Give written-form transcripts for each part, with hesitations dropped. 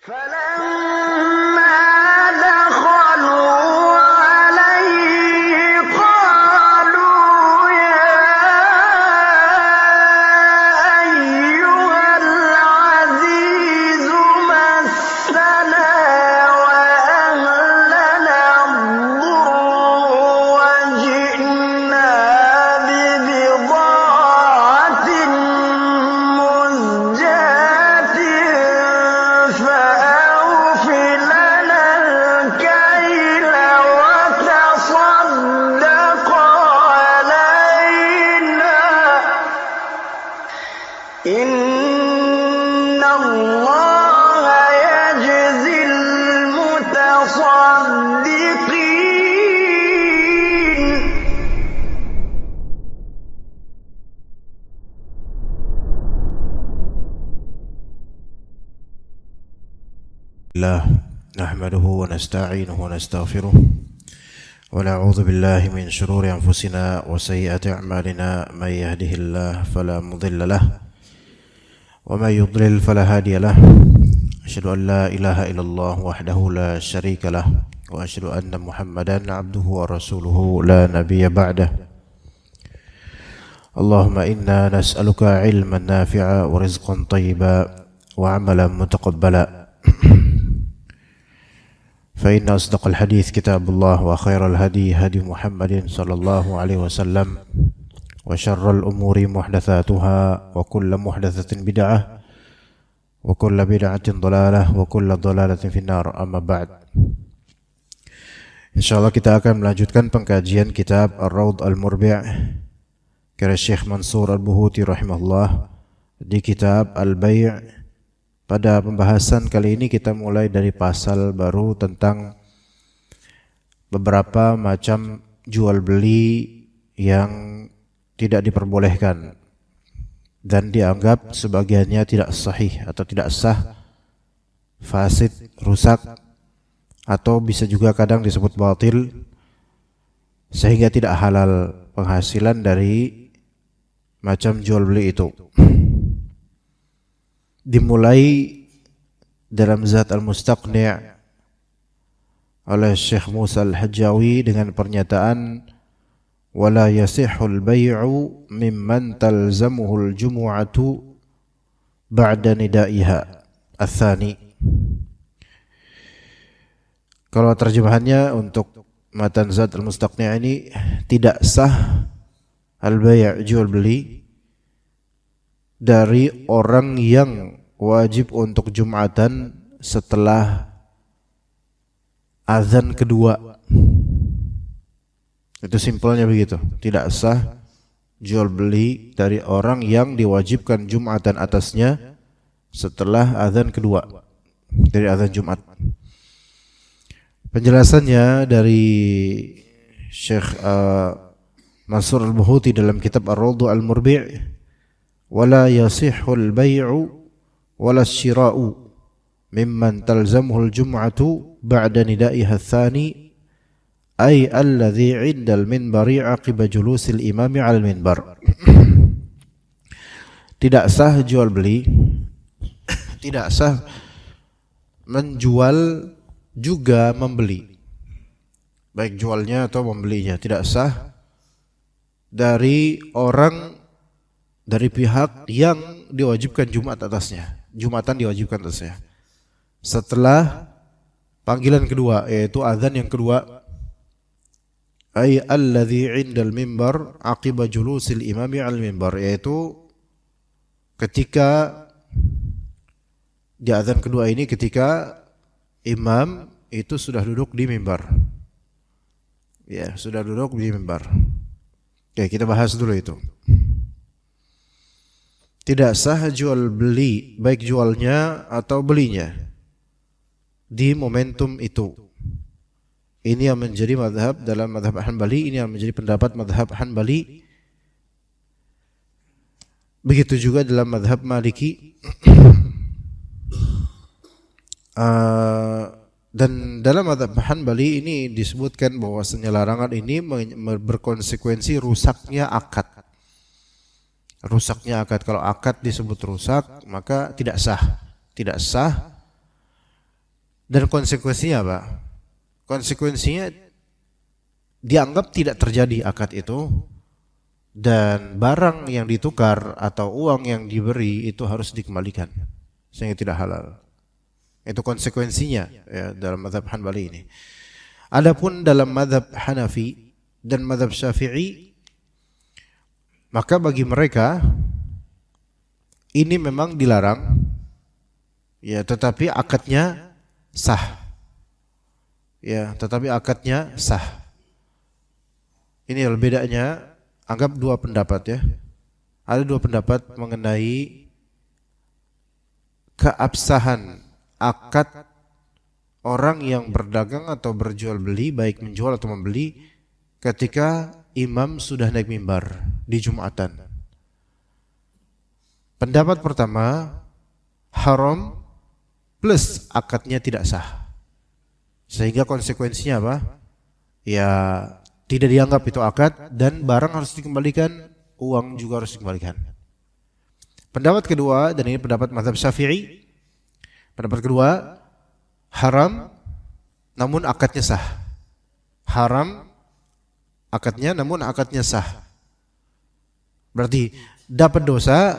فلما دخلوا عليه قالوا يا أيها العزيز مسنا وأهلنا الضر وجئنا ببضاعة مزجاة فأوف لنا الكيل وتصدق علينا إن الله يجزي المتصدقين. الله نحمده ونستعينه ونستغفره ونعوذ بالله من شرور أنفسنا وسيئات أعمالنا من يهده الله فلا مضل له ومن يضلل فلا هادي له أشهد أن لا إله إلا الله وحده لا شريك له وأشهد أن محمدا عبده ورسوله لا نبي بعده. اللهم إنا نسألك علما نافعا ورزقا طيبا وعملا متقبلا فإن أصدق الحديث كتاب الله وخير الهدي هدي محمد صلى الله عليه وسلم وشر الأمور محدثاتها وكل محدثة بدعة وكل بدعة ضلالة وكل ضلالة في النار. أما بعد, insyaallah kita akan melanjutkan pengkajian kitab Ar-Rawd Al-Murbi' karya Syekh Mansur Al-Buhuti rahimahullah di kitab Al-Bay'. Pada pembahasan kali ini kita mulai dari pasal baru tentang beberapa macam jual beli yang tidak diperbolehkan dan dianggap sebagiannya tidak sahih atau tidak sah, fasid, rusak, atau bisa juga kadang disebut batil sehingga tidak halal penghasilan dari macam jual beli itu. Dimulai dalam Zat Al-Mustaqni' oleh Syekh Musa Al-Hajjawi dengan pernyataan wala yasihul bay'u mimman talzamuhul jumu'atu ba'da nidaiha ats-tsani. Kalau terjemahannya untuk matan Zat Al-Mustaqni' ini, tidak sah al-bay' jual beli dari orang yang wajib untuk Jumatan setelah azan kedua. Itu simpelnya begitu. Tidak sah jual beli dari orang yang diwajibkan Jumatan atasnya setelah azan kedua, dari azan Jumat. Penjelasannya dari Syekh Mansur Al-Buhuti dalam kitab Ar-Rawd Al-Murbi' wala yasihul bay'u wala syira'u mimman talzamuhul jum'atu ba'da nidaiha ats-tsani ay alladhi 'indal minbari 'aqiba julusil imami 'alal minbar. Tidak sah jual beli, tidak sah menjual juga membeli, baik jualnya atau membelinya tidak sah dari orang, dari pihak yang diwajibkan Jumatan diwajibkan atasnya setelah panggilan kedua, yaitu azan yang kedua, ay alladhi 'indal mimbar aqiba julusil imami 'al mimbar, yaitu ketika di azan kedua ini ketika imam itu sudah duduk di mimbar. Ya, sudah duduk di mimbar. Oke, kita bahas dulu itu. Tidak sah jual beli, baik jualnya atau belinya di momentum itu. Ini yang menjadi mazhab dalam mazhab Hanbali, ini yang menjadi pendapat mazhab Hanbali. Begitu juga dalam mazhab Maliki. Dan dalam mazhab Hanbali ini disebutkan bahwasanya larangan ini berkonsekuensi rusaknya akad. Rusaknya akad, kalau akad disebut rusak maka tidak sah. Tidak sah Dan konsekuensinya apa? Konsekuensinya dianggap tidak terjadi akad itu, dan barang yang ditukar atau uang yang diberi itu harus dikembalikan sehingga tidak halal. Itu konsekuensinya ya, dalam mazhab Hanbali ini. Adapun dalam mazhab Hanafi dan mazhab Syafi'i, maka bagi mereka ini memang dilarang ya, tetapi akadnya sah. Ya, tetapi akadnya sah. Ini bedanya, anggap dua pendapat ya. Ada dua pendapat mengenai keabsahan akad orang yang berdagang atau berjual beli, baik menjual atau membeli, ketika imam sudah naik mimbar di Jumatan. Pendapat pertama, haram plus akadnya tidak sah. Sehingga konsekuensinya apa? Ya, tidak dianggap itu akad dan barang harus dikembalikan, uang juga harus dikembalikan. Pendapat kedua, dan ini pendapat mazhab Syafi'i. Pendapat kedua, haram namun akadnya sah. Haram akadnya namun akadnya sah. Berarti dapat dosa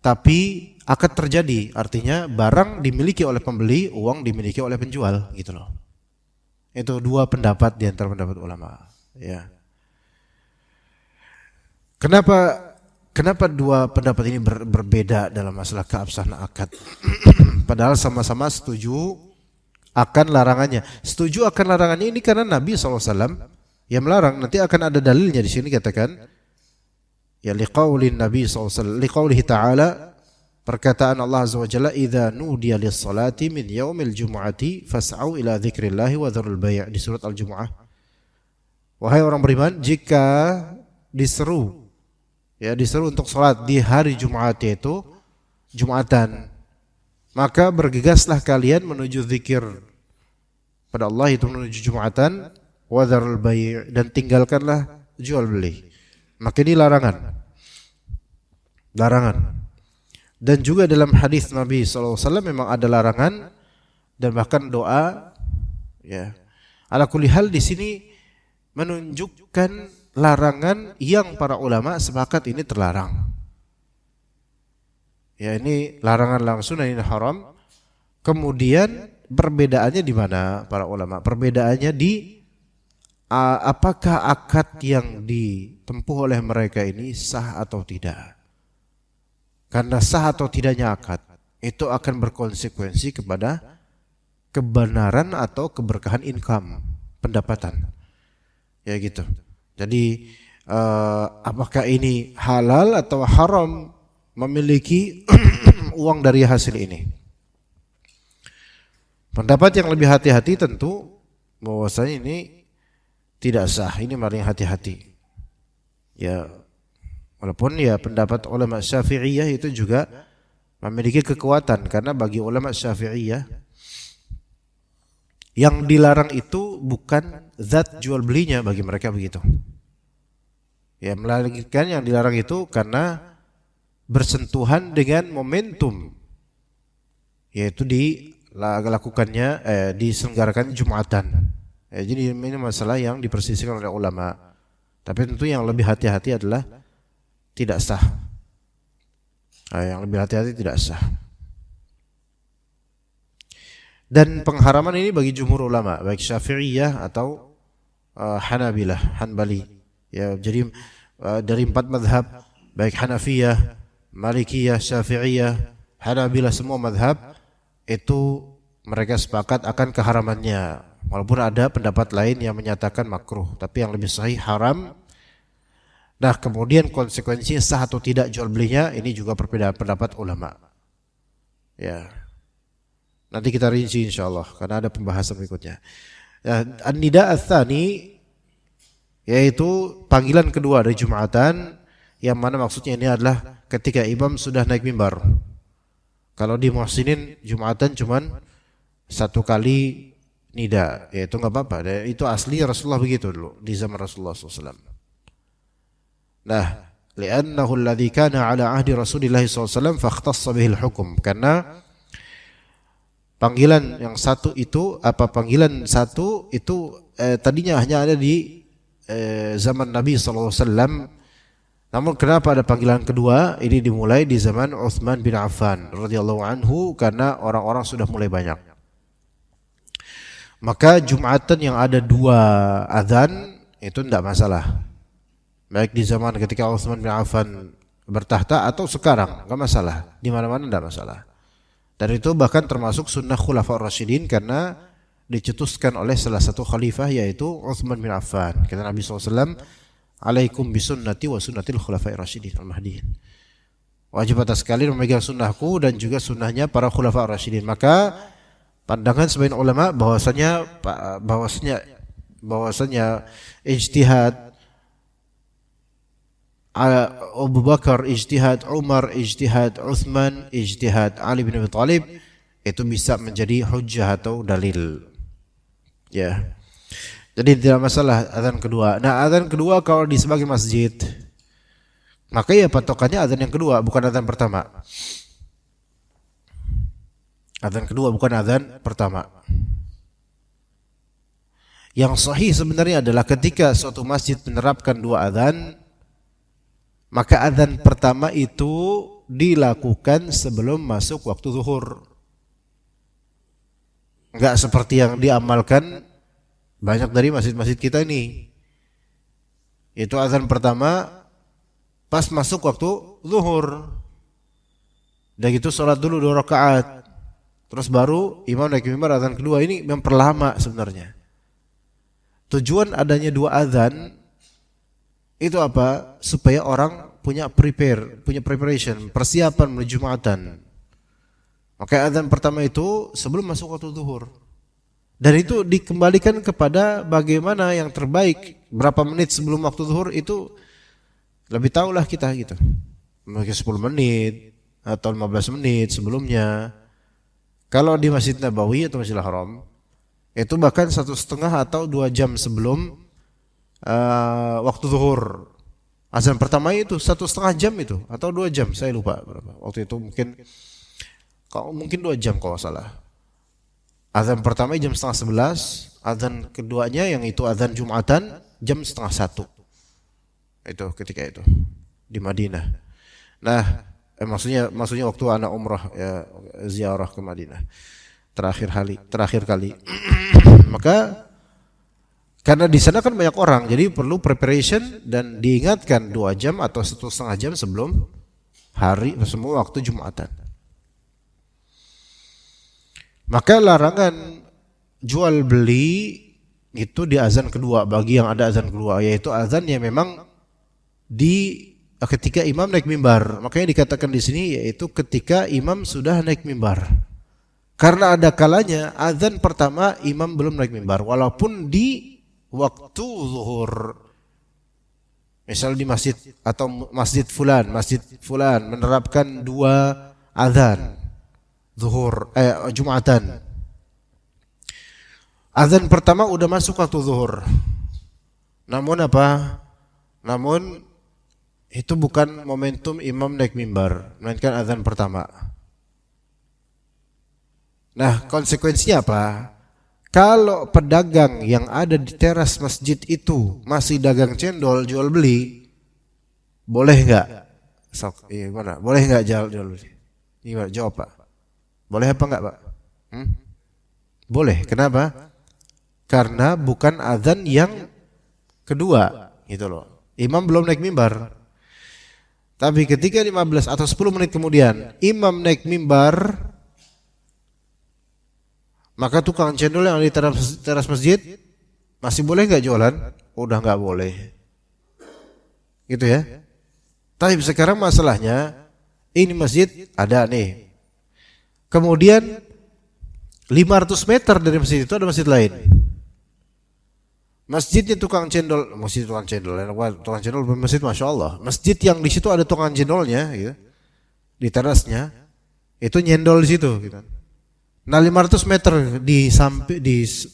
tapi akad terjadi, artinya barang dimiliki oleh pembeli, uang dimiliki oleh penjual, gitu loh. Itu dua pendapat di antara pendapat ulama. Ya. Kenapa dua pendapat ini berbeda dalam masalah keabsahan akad? Padahal sama-sama setuju akan larangannya. Setuju akan larangannya ini karena Nabi SAW yang melarang. Nanti akan ada dalilnya di sini, katakan ya liqaulin Nabi SAW, liqaulihi ta'ala, perkataan Allah Azza wa Jalla, idza nudiya lis-salati min yaumil jumu'ati fas'au ila dzikrillahi wa dzarul bai', di surat Al-Jumu'ah. Wahai orang beriman, jika diseru untuk salat di hari Jumat, yaitu Jumatan, maka bergegaslah kalian menuju zikir pada Allah, itu menuju Jumatan, wa dzarul bai', dan tinggalkanlah jual beli. Maka ini larangan. Dan juga dalam hadis Nabi SAW memang ada larangan dan bahkan doa. Ya, ala kulli hal di sini menunjukkan larangan yang para ulama sepakat ini terlarang. Ya, ini larangan langsung dan ini haram. Kemudian perbedaannya di mana para ulama? Perbedaannya di apakah akad yang ditempuh oleh mereka ini sah atau tidak. Karena sah atau tidaknya akad itu akan berkonsekuensi kepada kebenaran atau keberkahan income, pendapatan. Ya gitu. Jadi apakah ini halal atau haram memiliki uang dari hasil ini? Pendapat yang lebih hati-hati tentu bahwasanya ini tidak sah, ini paling hati-hati. Ya, walaupun ya pendapat ulama Syafi'iyah itu juga memiliki kekuatan, karena bagi ulama Syafi'iyah yang dilarang itu bukan zat jual belinya, bagi mereka begitu. Ya, melainkan yang dilarang itu karena bersentuhan dengan momentum, yaitu dilakukannya diselenggarakan Jumatan. Jadi ini masalah yang dipersisikan oleh ulama. Tapi tentu yang lebih hati-hati adalah tidak sah. Yang lebih hati-hati tidak sah. Dan pengharaman ini bagi jumhur ulama, baik Syafi'iyah atau Hanbali. Ya, jadi dari 4 mazhab, baik Hanafiyah, Malikiyah, Syafi'iyah, Hanabilah, semua mazhab itu mereka sepakat akan keharamannya. Walaupun ada pendapat lain yang menyatakan makruh, tapi yang lebih sahih haram. Nah, kemudian konsekuensinya sah atau tidak jual belinya, ini juga perbedaan pendapat ulama. Ya. Nanti kita rinci insyaallah karena ada pembahasan berikutnya. Ya, an-nida ats-tsani, yaitu panggilan kedua dari Jumatan, yang mana maksudnya ini adalah ketika imam sudah naik mimbar. Kalau di Muhsinin Jumatan cuman 1 kali nida, ya itu enggak apa-apa. Itu asli Rasulullah begitu dulu di zaman Rasulullah SAW. Nah, li'annahu alladhi kana ala ahdi Rasulillah SAW fakhtassa bihil hukum, karena panggilan yang satu itu panggilan satu itu tadinya hanya ada di zaman Nabi SAW. Namun kenapa ada panggilan kedua? Ini dimulai di zaman Utsman bin Affan radhiyallahu anhu karena orang-orang sudah mulai banyak. Maka Jumatan yang ada 2 azan itu tidak masalah. Baik di zaman ketika Utsman bin Affan bertahta atau sekarang, enggak masalah. Di mana-mana tidak masalah. Dan itu bahkan termasuk sunnah Khulafaur Rasyidin karena dicetuskan oleh salah satu khalifah yaitu Utsman bin Affan. Kata Nabi SAW, "Alaikum bisunnati wa sunnatil khulafair rasyidin al-mahdiin." Wajib atas kalian memegang sunnahku dan juga sunnahnya para khulafaur rasyidin. Maka pandangan sebagian ulama bahwasanya ijtihad Abu Bakar, ijtihad Umar, ijtihad Utsman, ijtihad Ali bin Abi Thalib itu bisa menjadi hujjah atau dalil. Ya. Jadi tidak masalah azan kedua. Nah, azan kedua kalau di sebagian masjid, maka ya patokannya azan yang kedua, bukan azan pertama. Azan kedua bukan azan pertama. Yang sahih sebenarnya adalah ketika suatu masjid menerapkan 2 azan, maka azan pertama itu dilakukan sebelum masuk waktu zuhur. Enggak seperti yang diamalkan banyak dari masjid-masjid kita ini. Itu azan pertama pas masuk waktu zuhur. Dan gitu sholat dulu 2 rakaat. Terus baru imam naik mimbar azan kedua. Ini memperlama sebenarnya. Tujuan adanya 2 azan itu apa? Supaya orang punya preparation, persiapan menuju Jumatan. Maka azan pertama itu sebelum masuk waktu zuhur. Dan itu dikembalikan kepada bagaimana yang terbaik. Berapa menit sebelum waktu zuhur itu lebih tahulah kita gitu. Mungkin 10 menit atau 15 menit sebelumnya. Kalau di Masjid Nabawi atau Masjidil Haram itu bahkan 1,5 atau 2 jam sebelum waktu zuhur. Azan pertama itu 1,5 jam itu atau 2 jam, saya lupa berapa. Waktu itu mungkin 2 jam kalau salah. Azan pertama jam 10:30, azan keduanya yang itu azan Jumatan jam 10:30. Itu ketika itu di Madinah. Nah, maksudnya waktu anak umrah ya, ziarah ke Madinah. Terakhir kali. Maka karena di sana kan banyak orang, jadi perlu preparation dan diingatkan 2 jam atau 1,5 jam sebelum semua waktu Jumatan. Maka larangan jual beli itu di azan kedua bagi yang ada azan kedua, yaitu azan yang memang ketika imam naik mimbar. Makanya dikatakan di sini yaitu ketika imam sudah naik mimbar. Karena ada kalanya azan pertama imam belum naik mimbar walaupun di waktu zuhur. Misal di masjid atau masjid fulan menerapkan 2 azan zuhur Jumatan. Azan pertama udah masuk waktu zuhur. Namun itu bukan momentum imam naik mimbar, melainkan azan pertama. Nah, konsekuensinya apa? Kalau pedagang yang ada di teras masjid itu masih dagang cendol jual beli, boleh enggak? Gimana? Boleh enggak jual beli? Gimana? Jawab, Pak. Boleh apa enggak, Pak? Boleh. Kenapa? Karena bukan azan yang kedua, gitu loh. Imam belum naik mimbar. Tapi ketika 15 atau 10 menit kemudian imam naik mimbar, maka tukang cendol yang ada di teras masjid masih boleh enggak jualan? Udah enggak boleh. Gitu ya. Tapi sekarang masalahnya ini masjid ada nih. Kemudian 500 meter dari masjid itu ada masjid lain. Masjidnya tukang cendol, tukang cendol masjid, masya Allah. Masjid yang di situ ada tukang cendolnya, gitu, di terasnya, itu nyendol di situ. Gitu. Nah 500 meter di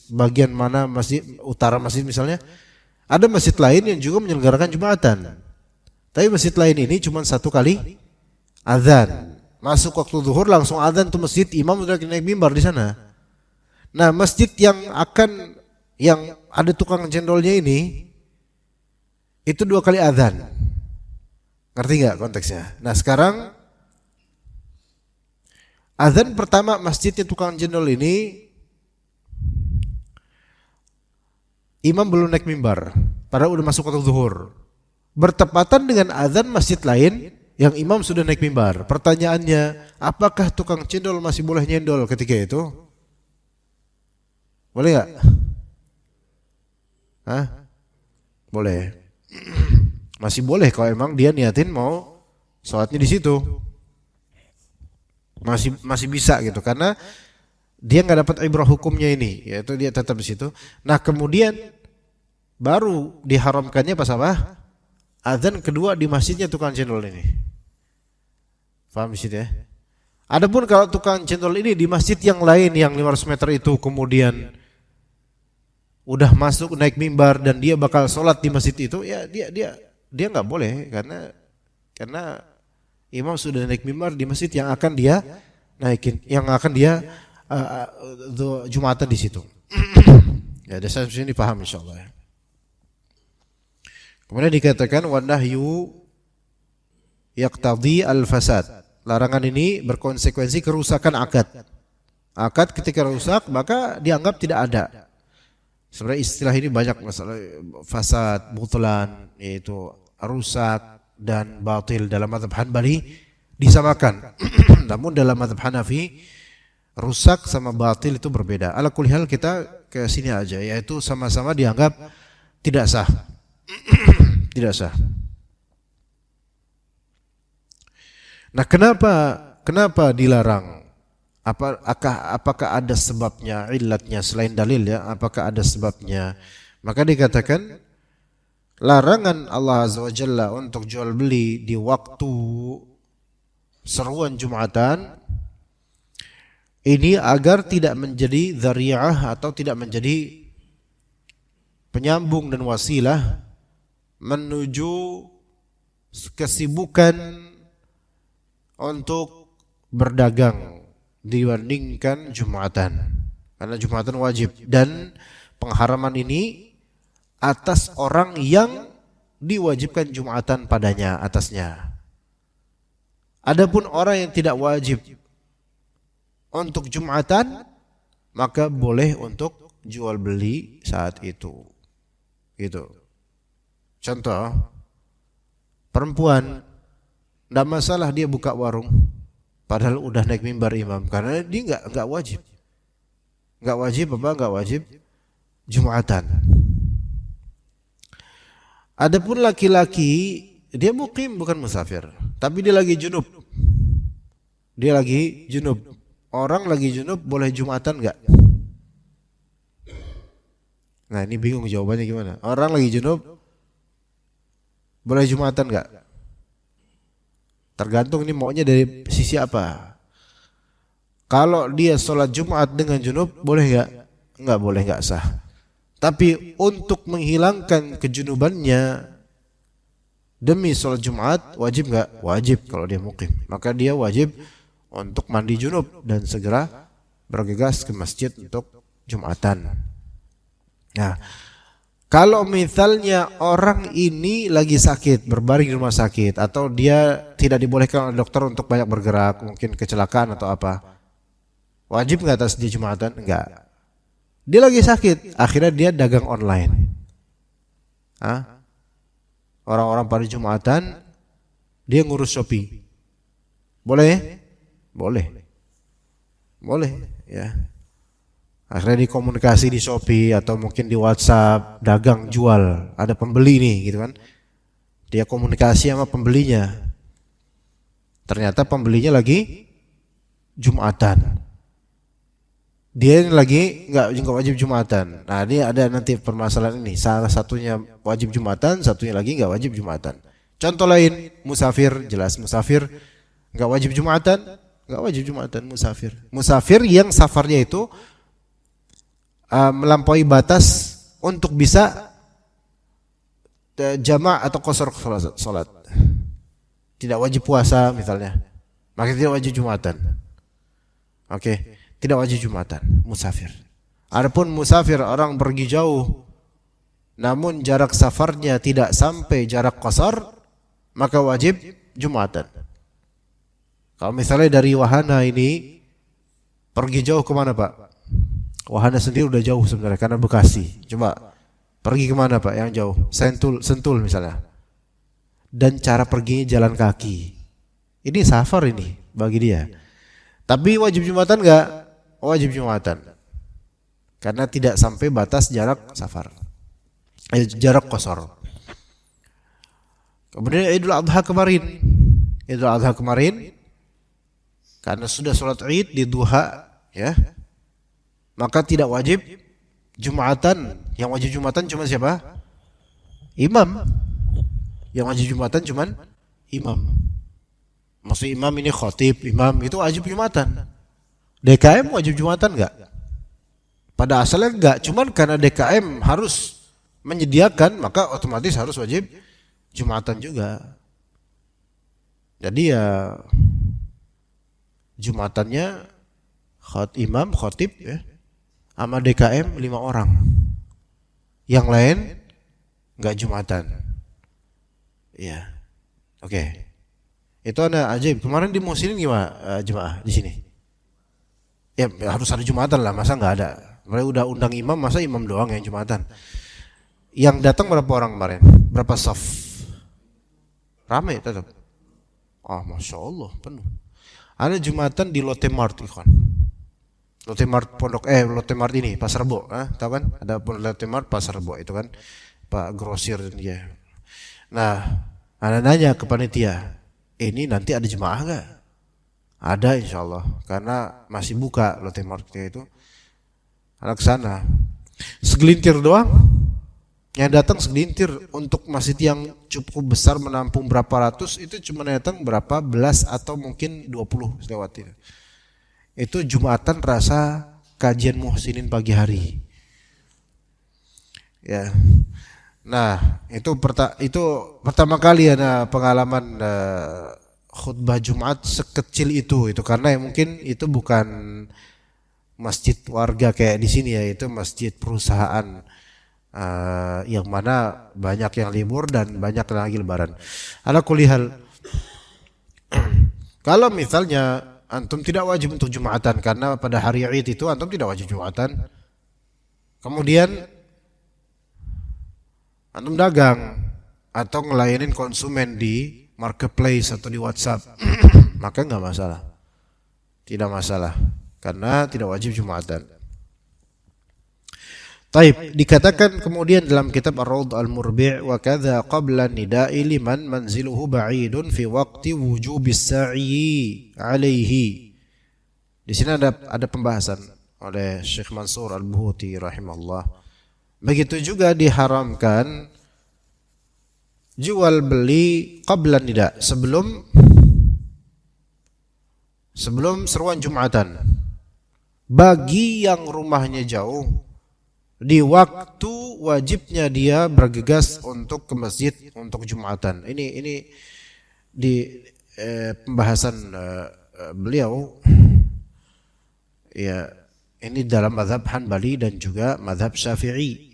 bagian mana masjid utara masjid misalnya, ada masjid lain yang juga menyelenggarakan Jumatan. Tapi masjid lain ini cuma 1 kali azan. Masuk waktu zuhur langsung adzan tuh masjid, imam udah naik mimbar di sana. Nah, masjid yang ada tukang cendolnya ini itu 2 kali adzan. Ngerti nggak konteksnya? Nah, sekarang adzan pertama masjidnya tukang cendol ini, imam belum naik mimbar, padahal udah masuk waktu zuhur. Bertepatan dengan adzan masjid lain yang imam sudah naik mimbar. Pertanyaannya, apakah tukang cendol masih boleh nyendol ketika itu? Boleh nggak? Hah? Boleh. Masih boleh kalau emang dia niatin mau sholatnya di situ. Masih bisa gitu, karena dia nggak dapat ibrah hukumnya ini, yaitu dia tetap di situ. Nah, kemudian baru diharamkannya pas apa? Adzan kedua di masjidnya tukang cendol ini. Paham di situ ya? Adapun kalau tukang cendol ini di masjid yang lain yang 500 meter itu kemudian udah masuk naik mimbar dan dia bakal sholat di masjid itu, ya dia nggak boleh, karena imam sudah naik mimbar di masjid yang akan dia naikin, yang akan dia Jumatan di situ. Ya, dasar ini dipaham insyaallah ya. Kemudian dikatakan wa nahyu yaqtadi al-fasad. Larangan ini berkonsekuensi kerusakan akad. Akad ketika rusak maka dianggap tidak ada. Sebenarnya istilah ini banyak masalah, fasad, butlan, yaitu rusak dan batil. Dalam mazhab Hanbali disamakan. Namun dalam mazhab Hanafi rusak sama batil itu berbeda. Ala kulli hal kita ke sini aja, yaitu sama-sama dianggap tidak sah. Tidak sah. Nah, kenapa dilarang? Apakah ada sebabnya, illatnya selain dalil ya? Apakah ada sebabnya? Maka dikatakan larangan Allah Azza wa Jalla untuk jual beli di waktu seruan Jumatan ini agar tidak menjadi dzari'ah atau tidak menjadi penyambung dan wasilah menuju kesibukan untuk berdagang dibandingkan Jumatan, karena Jumatan wajib, dan pengharaman ini atas orang yang diwajibkan Jumatan padanya, atasnya. Adapun orang yang tidak wajib untuk Jumatan, maka boleh untuk jual beli saat itu. Gitu. Contoh, perempuan tidak masalah dia buka warung padahal udah naik mimbar imam, karena dia enggak wajib. Enggak wajib apa? Enggak wajib Jumatan. Adapun laki-laki, dia mukim bukan musafir, tapi dia lagi junub. Dia lagi junub. Orang lagi junub boleh Jumatan enggak? Nah, ini bingung jawabannya gimana. Orang lagi junub boleh Jumatan enggak? Tergantung ini maunya dari sisi apa. Kalau dia sholat Jumat dengan junub boleh enggak? Enggak boleh, enggak sah. Tapi untuk menghilangkan kejunubannya demi sholat Jumat wajib enggak? Wajib kalau dia mukim. Maka dia wajib untuk mandi junub dan segera bergegas ke masjid untuk Jumatan. Nah, kalau misalnya orang ini lagi sakit, berbaring di rumah sakit, atau dia tidak dibolehkan oleh dokter untuk banyak bergerak, mungkin kecelakaan atau apa, wajib nggak atas dia Jumatan? Enggak. Dia lagi sakit, akhirnya dia dagang online. Hah? Orang-orang pada Jumatan, dia ngurus Shopee. Boleh? Boleh. Boleh, ya. Akhirnya dikomunikasi di Shopee atau mungkin di WhatsApp, dagang jual, ada pembeli nih gitu kan. Dia komunikasi sama pembelinya. Ternyata pembelinya lagi Jumatan. Dia lagi enggak wajib Jumatan. Nah, ini ada nanti permasalahan ini. Salah satunya wajib Jumatan, satunya lagi enggak wajib Jumatan. Contoh lain, musafir, jelas musafir enggak wajib Jumatan, enggak wajib Jumatan musafir. Musafir yang safarnya itu melampaui batas untuk bisa jama' atau qasar salat. Tidak wajib puasa misalnya. maka tidak wajib Jumatan. Oke, tidak wajib Jumatan musafir. Adapun musafir orang pergi jauh namun jarak safarnya tidak sampai jarak qasar, maka wajib Jumatan. Kalau misalnya dari Wahana ini pergi jauh kemana Pak? Wahana sendiri udah jauh sebenarnya karena Bekasi. Coba pergi kemana Pak yang jauh? Sentul misalnya. Dan cara perginya jalan kaki. Ini safar ini bagi dia. Tapi wajib Jumatan enggak? Wajib Jumatan. Karena tidak sampai batas jarak safar. Jarak qasar. Kemudian Idul Adha kemarin. Idul Adha kemarin karena sudah sholat Id di duha ya. Maka tidak wajib Jumatan. Yang wajib Jumatan cuma siapa? Imam. Yang wajib Jumatan cuma imam. Maksud imam ini khotib, imam itu wajib Jumatan. DKM wajib Jumatan enggak? Pada asalnya enggak, cuman karena DKM harus menyediakan maka otomatis harus wajib Jumatan juga. Jadi ya Jumatannya imam, khotib ya, sama DKM 5 orang. Yang lain enggak Jumatan. Ya. Oke. Itu ada ajaib. Kemarin di Muslimin gimana jemaah di sini? Ya harus ada Jumatan lah, masa enggak ada? Mereka udah undang imam, masa imam doang yang Jumatan? Yang datang berapa orang kemarin? Berapa saf? Ramai tetap. Oh, Masya Allah, penuh. Ada Jumatan di Lotte Mart, ikhwan. Lotte Mart Lotte Mart ini, Pasar Rebo, tahu kan? Ada Lotte Mart Pasar Rebo itu kan, Pak Grosir dia. Nah, ada nanya ke panitia, ini nanti ada jemaah enggak? Ada insya Allah, karena masih buka Lotte Mart itu. Anak sana, segelintir doang. Yang datang segelintir untuk masjid yang cukup besar menampung berapa ratus, itu cuma datang berapa belas atau mungkin 20 lewat itu. Itu Jumatan rasa kajian muhsinin pagi hari. Ya. Nah, itu pertama kali ada pengalaman khutbah Jumat sekecil itu karena mungkin itu bukan masjid warga kayak di sini ya, itu masjid perusahaan. Yang mana banyak yang libur dan banyak lagi lebaran. Ala kulli hal, kalau misalnya antum tidak wajib untuk Jumatan karena pada hari Id itu antum tidak wajib Jumatan, kemudian antum dagang atau ngelayanin konsumen di marketplace atau di WhatsApp, maka enggak masalah. Tidak masalah karena tidak wajib Jumatan. Taib, dikatakan kemudian dalam kitab Ar-Rawd Al-Murbi' wa kadza qabla nida'i liman manziluhu ba'idun fi waqti wujubis sa'i alaihi. Di sini ada pembahasan oleh Syekh Mansur Al-Buhuti rahimahullah. Begitu juga diharamkan jual beli qabla nida, sebelum seruan Jumatan. Bagi yang rumahnya jauh, di waktu wajibnya dia bergegas untuk ke masjid untuk Jumatan. Ini di pembahasan beliau ya, ini dalam mazhab Hanbali dan juga mazhab Syafi'i.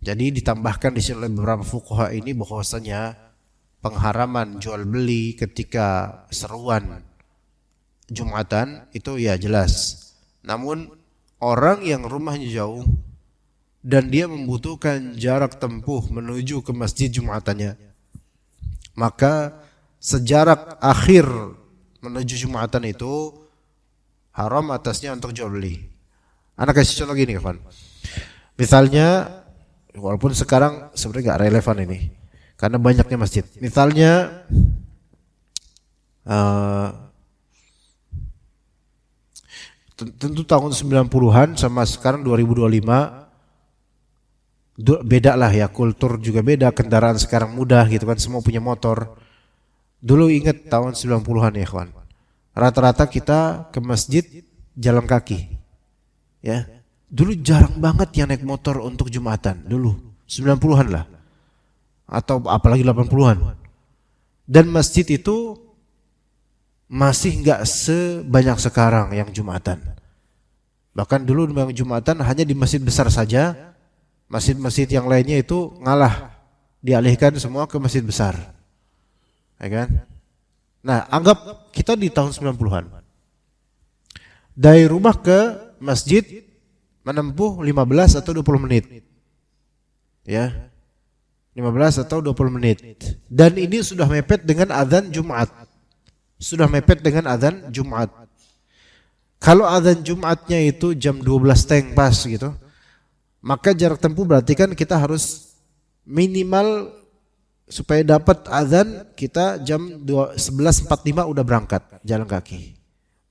Jadi ditambahkan di sini oleh beberapa fuqaha ini bahwasanya pengharaman jual beli ketika seruan Jumatan itu ya jelas. Namun orang yang rumahnya jauh dan dia membutuhkan jarak tempuh menuju ke masjid Jumatannya, maka sejarak akhir menuju Jumatan itu haram atasnya untuk jual beli. Anak kasih contoh gini kawan. Misalnya, walaupun sekarang sebenarnya gak relevan ini karena banyaknya masjid. Misalnya tentu tahun 90-an sama sekarang 2025 beda lah ya, kultur juga beda, kendaraan sekarang mudah gitu kan, semua punya motor. Dulu ingat tahun 90-an ya kawan, rata-rata kita ke masjid jalan kaki ya. Dulu jarang banget yang naik motor untuk Jumatan, dulu 90-an lah, atau apalagi 80-an. Dan masjid itu masih nggak sebanyak sekarang yang Jumatan. Bahkan dulu yang Jumatan hanya di masjid besar saja, masjid-masjid yang lainnya itu ngalah, dialihkan semua ke masjid besar, ya kan? Nah, anggap kita di tahun 90-an. Dari rumah ke masjid menempuh 15 atau 20 menit. Ya. 15 atau 20 menit. Dan ini sudah mepet dengan azan Jumat. Sudah mepet dengan azan Jumat. Kalau azan Jumatnya itu jam 12 teng pas gitu, maka jarak tempuh berarti kan kita harus minimal supaya dapat azan kita jam 11.45 udah berangkat jalan kaki.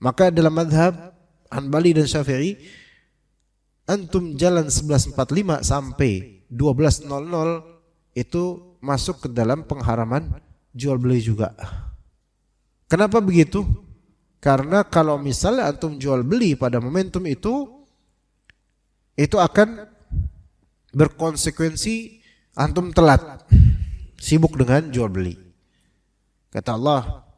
Maka dalam mazhab Hanbali dan Syafi'i, antum jalan 11.45 sampai 12.00 itu masuk ke dalam pengharaman jual beli juga. Kenapa begitu? Karena kalau misalnya antum jual beli pada momentum itu akan berkonsekuensi antum telat, sibuk dengan jual beli. Kata Allah,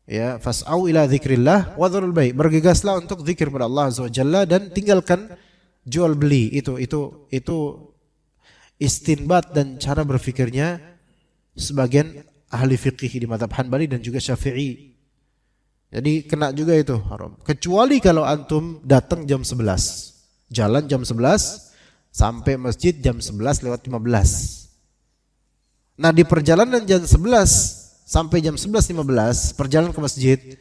ya, fas'au ila dzikrillah wa dzarul bai', bergegaslah untuk zikir pada Allah Azza wa Jalla dan tinggalkan jual beli. Itu istinbat dan cara berfikirnya sebagian ahli fikih di mazhab Hanbali dan juga Syafi'i. Jadi kena juga itu haram. Kecuali kalau antum datang jam 11, jalan jam 11 sampai masjid jam 11:15. Nah, di perjalanan jam 11 sampai jam 11:15 perjalanan ke masjid,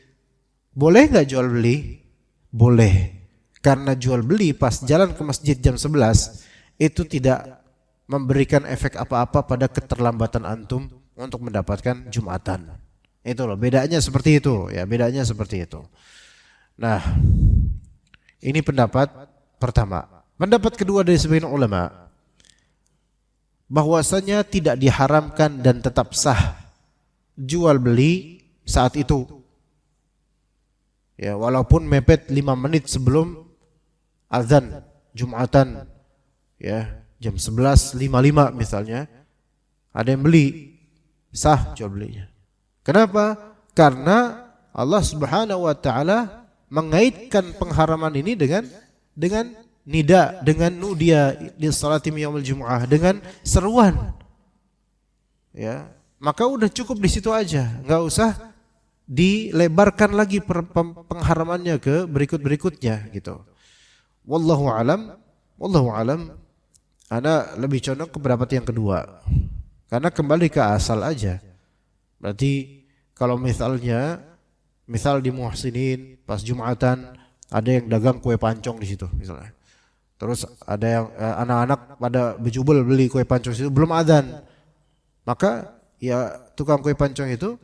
boleh nggak jual beli? Boleh. Karena jual beli pas jalan ke masjid jam 11 itu tidak memberikan efek apa-apa pada keterlambatan antum untuk mendapatkan Jumatan. Itu loh, bedanya seperti itu ya, bedanya seperti itu. Nah, ini pendapat pertama. Pendapat kedua dari sebagian ulama, bahwasanya tidak diharamkan dan tetap sah jual beli saat itu. Ya, walaupun mepet 5 menit sebelum azan Jumatan, ya, jam 11:55 misalnya, ada yang beli, sah jual belinya. Kenapa? Karena Allah Subhanahu wa taala mengaitkan pengharaman ini dengan nida, dengan nudia di salati yaumil jumu'ah, dengan seruan. Ya, maka udah cukup di situ aja, enggak usah dilebarkan lagi pengharamannya ke berikut-berikutnya gitu. Wallahu alam. Ana lebih condong ke pendapat yang kedua. Karena kembali ke asal aja. Berarti kalau misal di Muhsinin pas Jumatan ada yang dagang kue pancong di situ misalnya. Terus ada yang anak-anak pada bejubel beli kue pancong di situ belum adzan. Maka ya tukang kue pancong itu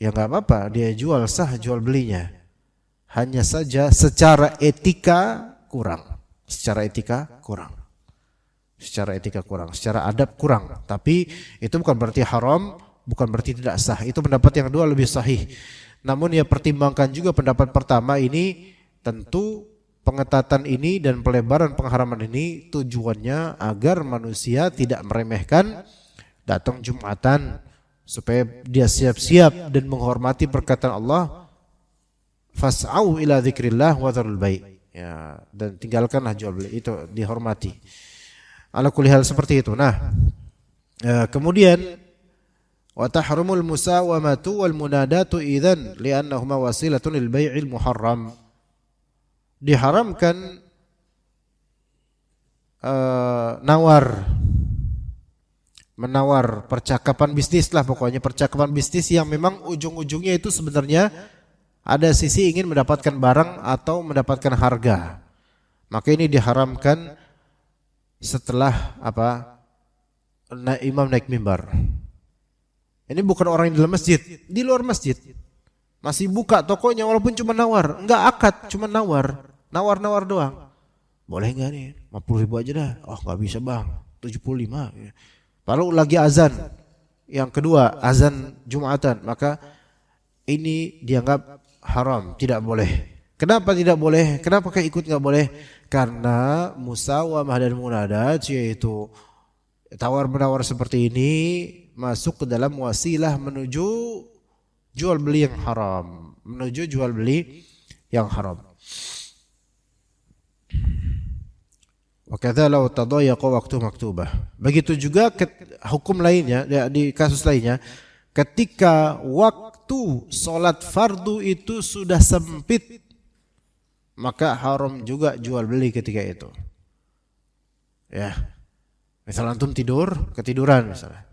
ya enggak apa-apa, dia jual, sah jual belinya. Hanya saja secara etika kurang. Secara adab kurang. Tapi itu bukan berarti haram, bukan berarti tidak sah. Itu pendapat yang kedua lebih sahih. Namun ya pertimbangkan juga pendapat pertama ini, tentu pengetatan ini dan pelebaran pengharaman ini tujuannya agar manusia tidak meremehkan datang Jumatan, supaya dia siap-siap dan menghormati perkataan Allah, fas'au ila dzikrillah wa dzarul bai'. Ya, dan tinggalkanlah jual beli, itu dihormati. Ala kulli hal seperti itu. Nah, kemudian wa tahrumul musawamatu wal munadatu idzan li'annahuma wasilatun lil bai'il muharram. Diharamkan menawar, percakapan bisnis lah pokoknya, percakapan bisnis yang memang ujung-ujungnya itu sebenarnya ada sisi ingin mendapatkan barang atau mendapatkan harga. Maka ini diharamkan setelah imam naik mimbar. Ini bukan orang yang di dalam masjid, di luar masjid. Masih buka tokonya walaupun cuma nawar, enggak akad, cuma nawar doang. Boleh enggak nih? 50.000 aja dah. Oh, enggak bisa, Bang. 75. Lalu lagi azan. Yang kedua, azan Jumatan, maka ini dianggap haram, tidak boleh. Kenapa tidak boleh? Kenapa ikut enggak boleh? Karena musawamah dan munadat, yaitu tawar-menawar seperti ini, masuk ke dalam wasilah menuju jual beli yang haram. menuju jual beli yang haram. Wa kadza law tadayaqa waqtu maktubah. Begitu juga hukum lainnya di kasus lainnya, ketika waktu salat fardu itu sudah sempit, maka haram juga jual beli ketika itu. Ya. Misal antum ketiduran misalnya.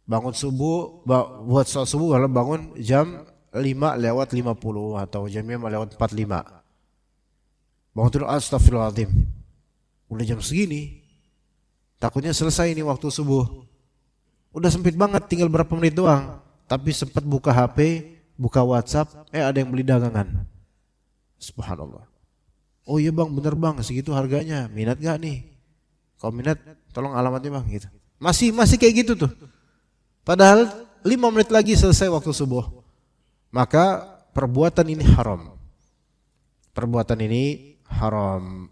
Bangun subuh, buat sholat subuh kalau bangun jam 5:50 atau jam 5:45. Bangun tidur, astagfirullahaladzim. Udah jam segini, takutnya selesai ini waktu subuh. Udah sempit banget, tinggal berapa menit doang. Tapi sempat buka HP, buka WhatsApp, ada yang beli dagangan. Subhanallah. Oh iya bang, bener bang, segitu harganya. Minat gak nih? Kalau minat, tolong alamatnya bang. Gitu. Masih kayak gitu tuh. Padahal 5 menit lagi selesai waktu subuh. Maka perbuatan ini haram. Perbuatan ini haram.